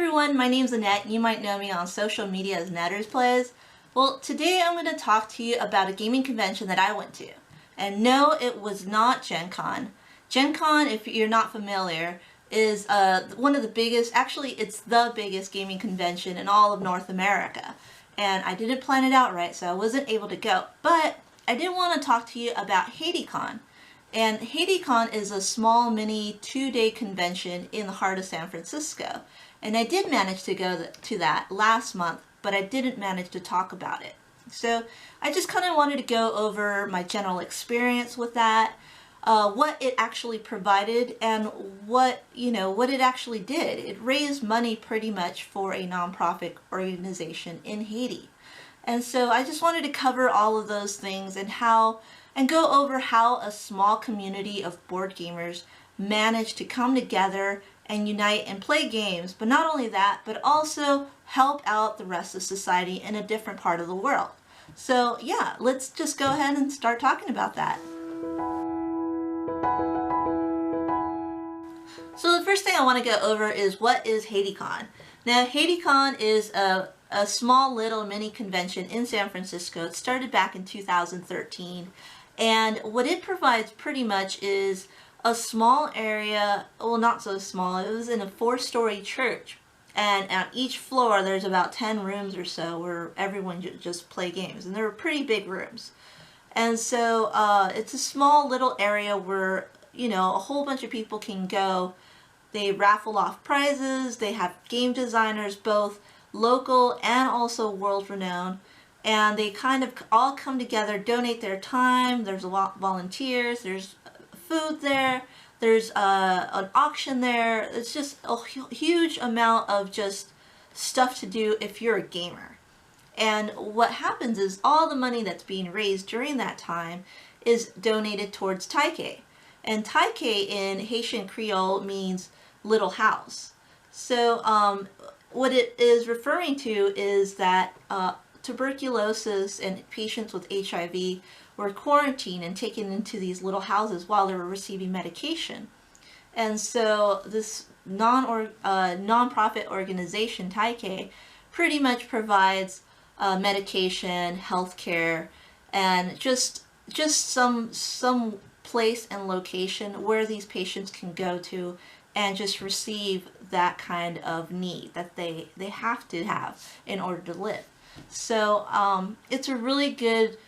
everyone, my name's Annette. You might know me on social media as Nettersplays. Well, today I'm going to talk to you about a gaming convention that I went to. And no, it was not Gen Con. Gen Con, if you're not familiar, is one of the biggest, actually it's the biggest gaming convention in all of North America. And I didn't plan it out right, so I wasn't able to go. But I did want to talk to you about HaitiCon. And HaitiCon is a small mini 2-day convention in the heart of San Francisco. And I did manage to go to that last month, but I didn't manage to talk about it. So I just kind of wanted to go over my general experience with that, what it actually provided, and what it actually did. It raised money pretty much for a nonprofit organization in Haiti. And so I just wanted to cover all of those things and go over how a small community of board gamers managed to come together and unite and play games, but not only that, but also help out the rest of society in a different part of the world. So yeah, let's just go ahead and start talking about that. So the first thing I want to go over is, what is HaitiCon? Now, HaitiCon is a small little mini convention in San Francisco. It started back in 2013, and what it provides pretty much is a small area, well, not so small, it was in a 4-story church, and on each floor there's about 10 rooms or so where everyone just play games, and they were pretty big rooms. And so it's a small little area where, a whole bunch of people can go. They raffle off prizes, they have game designers, both local and also world-renowned, and they kind of all come together, donate their time. There's a lot of volunteers, there's food there, there's an auction there. It's just a huge amount of just stuff to do if you're a gamer. And what happens is all the money that's being raised during that time is donated towards Taike. And Taike in Haitian Creole means little house. So what it is referring to is that tuberculosis and patients with HIV were quarantined and taken into these little houses while they were receiving medication. And so this non-profit organization, Taike, pretty much provides medication, healthcare, and just some place and location where these patients can go to and just receive that kind of need that they have to have in order to live. So it's a really good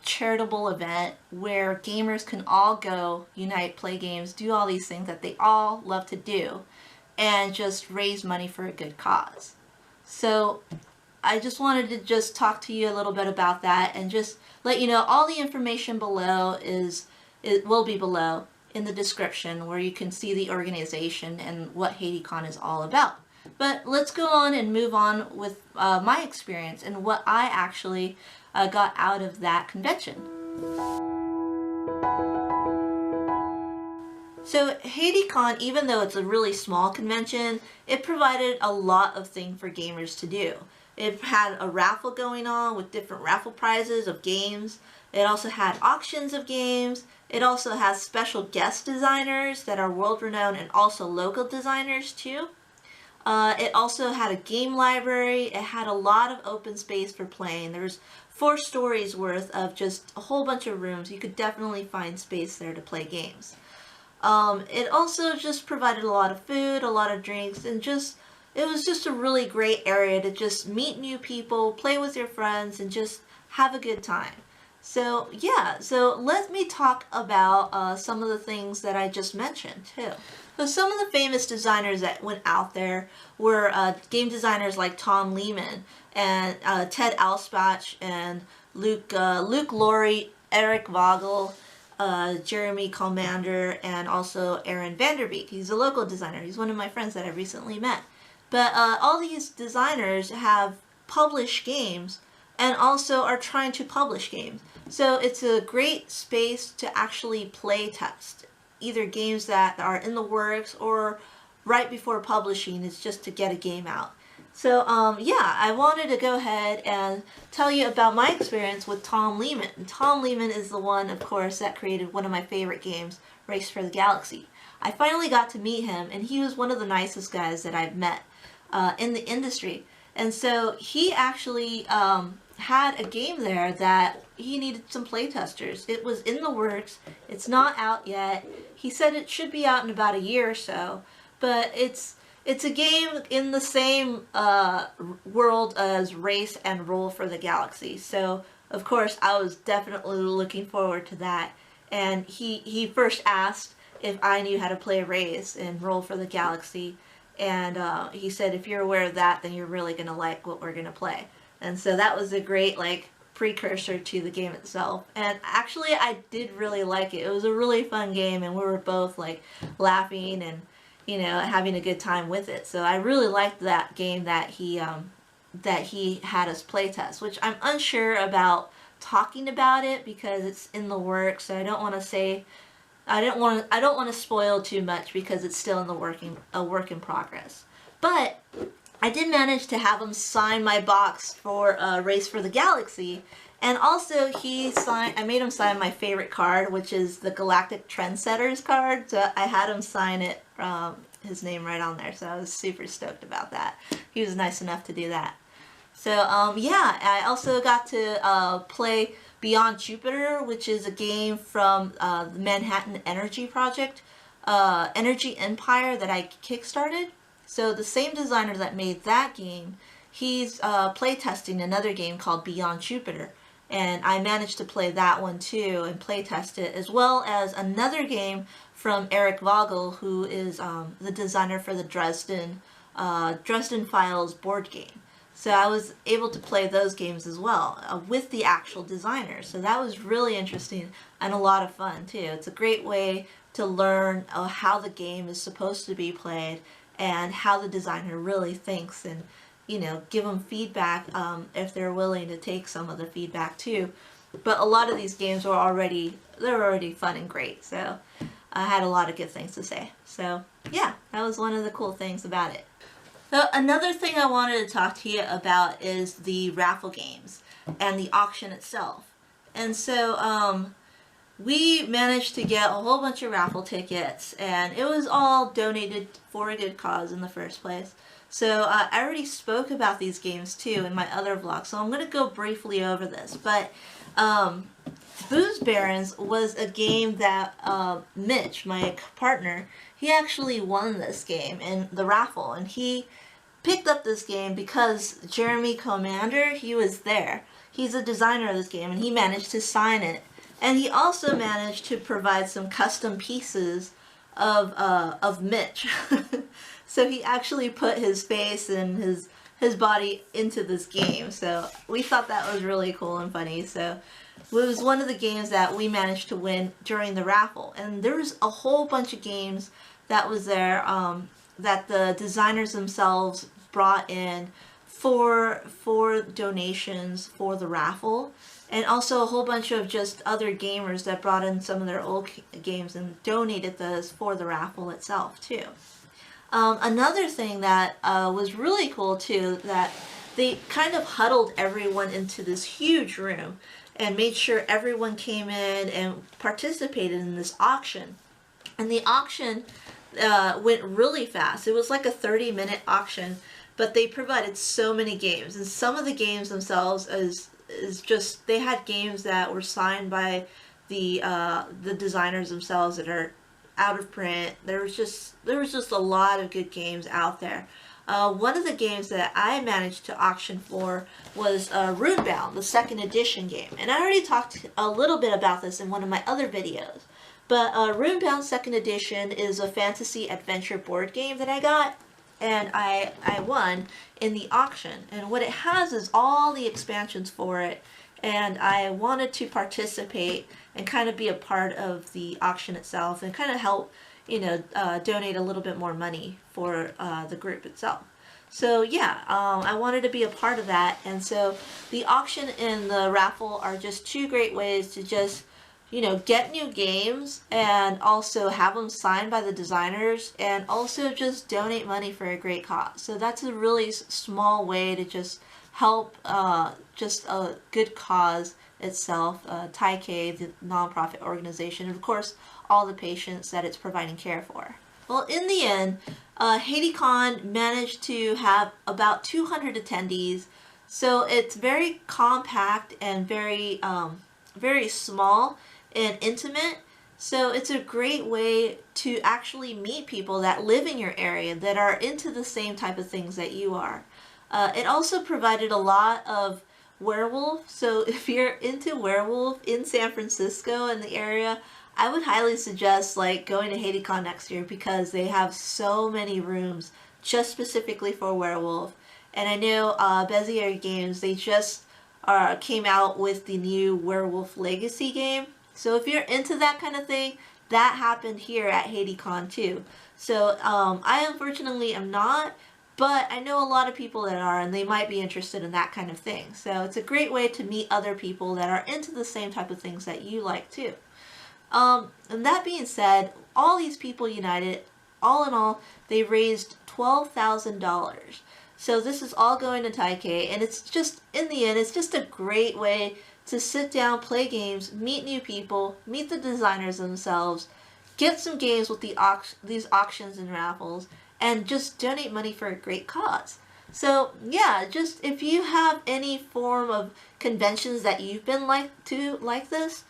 charitable event where gamers can all go, unite, play games, do all these things that they all love to do, and just raise money for a good cause. So I just wanted to just talk to you a little bit about that and just let you know all the information below will be below in the description, where you can see the organization and what HaitiCon is all about. But let's go on and move on with my experience and what I actually got out of that convention. So HaitiCon, even though it's a really small convention, it provided a lot of things for gamers to do. It had a raffle going on with different raffle prizes of games. It also had auctions of games. It also has special guest designers that are world-renowned and also local designers too. It also had a game library. It had a lot of open space for playing. There's 4 stories worth of just a whole bunch of rooms. You could definitely find space there to play games. It also just provided a lot of food, a lot of drinks, and it was just a really great area to just meet new people, play with your friends, and just have a good time. So yeah, so let me talk about some of the things that I just mentioned too. So some of the famous designers that went out there were game designers like Tom Lehman and Ted Alspach and Luke Laurie, Eric Vogel, Jeremy Commander, and also Aaron Vanderbeek. He's a local designer. He's one of my friends that I recently met. But all these designers have published games and also are trying to publish games. So it's a great space to actually play test, either games that are in the works or right before publishing. It's just to get a game out. So yeah, I wanted to go ahead and tell you about my experience with Tom Lehman. And Tom Lehman is the one, of course, that created one of my favorite games, Race for the Galaxy. I finally got to meet him, and he was one of the nicest guys that I've met. in the industry. And so he actually had a game there that he needed some playtesters. It was in the works. It's not out yet. He said it should be out in about a year or so, but it's a game in the same world as Race and Roll for the Galaxy. So of course I was definitely looking forward to that. And he first asked if I knew how to play Race and Roll for the Galaxy. And he said, if you're aware of that, then you're really going to like what we're going to play. And so that was a great, like, precursor to the game itself. And actually, I did really like it. It was a really fun game, and we were both, like, laughing and, you know, having a good time with it. So I really liked that game that he had us playtest, which I'm unsure about talking about it because it's in the works. So I don't want to say... I don't want to spoil too much because it's still in the a work in progress. But I did manage to have him sign my box for Race for the Galaxy, and also I made him sign my favorite card, which is the Galactic Trendsetters card. So I had him sign it, his name right on there. So I was super stoked about that. He was nice enough to do that. So yeah, I also got to play Beyond Jupiter, which is a game from the Manhattan Energy Project, Energy Empire that I kickstarted. So the same designer that made that game, he's playtesting another game called Beyond Jupiter. And I managed to play that one too and playtest it, as well as another game from Eric Vogel, who is the designer for the Dresden Files board game. So I was able to play those games as well with the actual designers. So that was really interesting and a lot of fun too. It's a great way to learn how the game is supposed to be played and how the designer really thinks, and, you know, give them feedback if they're willing to take some of the feedback too. But a lot of these games were already fun and great. So I had a lot of good things to say. So yeah, that was one of the cool things about it. So another thing I wanted to talk to you about is the raffle games and the auction itself. And so we managed to get a whole bunch of raffle tickets, and it was all donated for a good cause in the first place. So I already spoke about these games too in my other vlog, so I'm going to go briefly over this. But Booze Barons was a game that Mitch, my partner, he actually won this game in the raffle, and he picked up this game because Jeremy Commander, he was there. He's a designer of this game, and he managed to sign it. And he also managed to provide some custom pieces of Mitch. So he actually put his face and his body into this game. So we thought that was really cool and funny. So it was one of the games that we managed to win during the raffle. And there was a whole bunch of games that was there that the designers themselves brought in for donations for the raffle, and also a whole bunch of just other gamers that brought in some of their old games and donated those for the raffle itself too. Another thing that was really cool too, that they kind of huddled everyone into this huge room and made sure everyone came in and participated in this auction. And the auction went really fast. It was like a 30-minute auction, but they provided so many games, and some of the games themselves is just, they had games that were signed by the designers themselves that are out of print. There was just a lot of good games out there. One of the games that I managed to auction for was Runebound, the 2nd edition game, and I already talked a little bit about this in one of my other videos. But Runebound 2nd edition is a fantasy adventure board game that I got, and I won in the auction. And what it has is all the expansions for it, and I wanted to participate and kind of be a part of the auction itself and kind of help, you know, donate a little bit more money for the group itself. So yeah, I wanted to be a part of that, and so the auction and the raffle are just two great ways to just, you know, get new games and also have them signed by the designers, and also just donate money for a great cause. So that's a really small way to just help just a good cause itself, TAIK, the nonprofit organization, and of course all the patients that it's providing care for. Well, in the end, HaitiCon managed to have about 200 attendees, so it's very compact and very small and intimate. So it's a great way to actually meet people that live in your area that are into the same type of things that you are. It also provided a lot of werewolf, so if you're into werewolf in San Francisco and the area, I would highly suggest like going to HaitiCon next year because they have so many rooms just specifically for werewolf. And I know Bezier Games, they just came out with the new Werewolf Legacy game. So if you're into that kind of thing, that happened here at HaitiCon too. So I unfortunately am not, but I know a lot of people that are, and they might be interested in that kind of thing. So it's a great way to meet other people that are into the same type of things that you like too. And that being said, all these people united, all in all, they raised $12,000. So this is all going to Taipei, and it's just, in the end, it's just a great way to sit down, play games, meet new people, meet the designers themselves, get some games with these auctions and raffles, and just donate money for a great cause. So yeah, just if you have any form of conventions that you've been like this,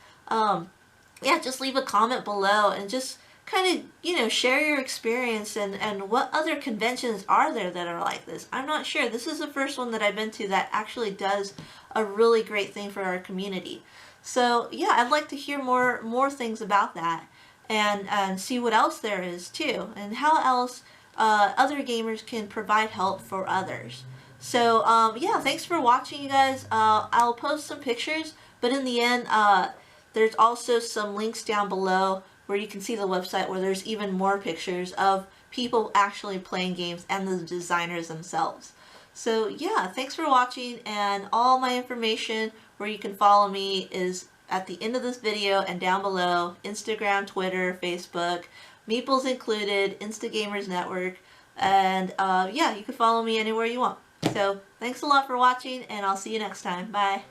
yeah, just leave a comment below and just kind of, you know, share your experience and what other conventions are there that are like this. I'm not sure. This is the first one that I've been to that actually does a really great thing for our community. So yeah, I'd like to hear more things about that and see what else there is too, and how else other gamers can provide help for others. So yeah, thanks for watching, you guys. I'll post some pictures, but in the end, there's also some links down below where you can see the website where there's even more pictures of people actually playing games and the designers themselves. So yeah, thanks for watching, and all my information where you can follow me is at the end of this video and down below. Instagram, Twitter, Facebook, Meeple's included, Instagamers Network, and yeah, you can follow me anywhere you want. So thanks a lot for watching, and I'll see you next time. Bye.